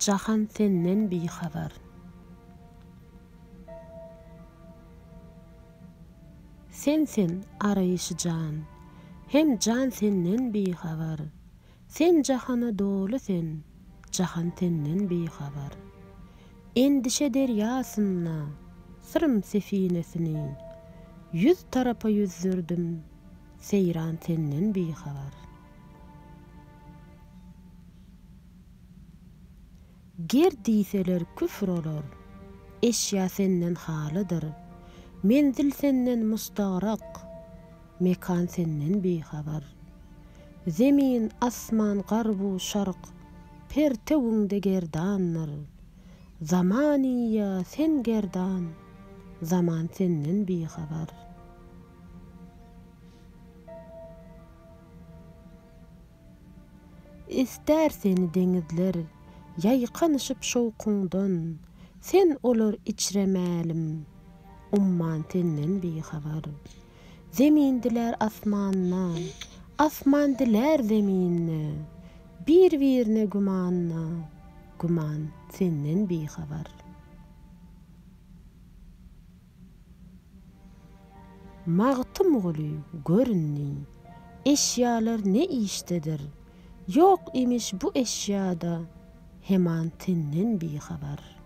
jahan senden bihabar. Sensin arayışı can, hem can senden bihabar. Sen jahana dolu sen, jahan senden bihabar. Endişe deryasına, sırım sefinesini, 100 tarafa yüzdürdüm, seyran senden bihabar. Ger diýseler küfür olur, eşya senden halıdır. Menzil senden mustagrak, mekan senden bihabar. Zemin, asman, garbu, şark, pertewüňde gerdanlar. Zamaniya sen gerdan, zaman senden bihabar. İster seni denizler, yaýkanyşyp şowkuňdan, sen olar içremälim, umman senden bihabar. Zemin diler asmanna, asman diler zeminne, bir-birine gumanna, guman senden bihabar. Magtym goly görünni, eşyalar ne iştedir, yok imiş bu eşyada, heman senden bihabar.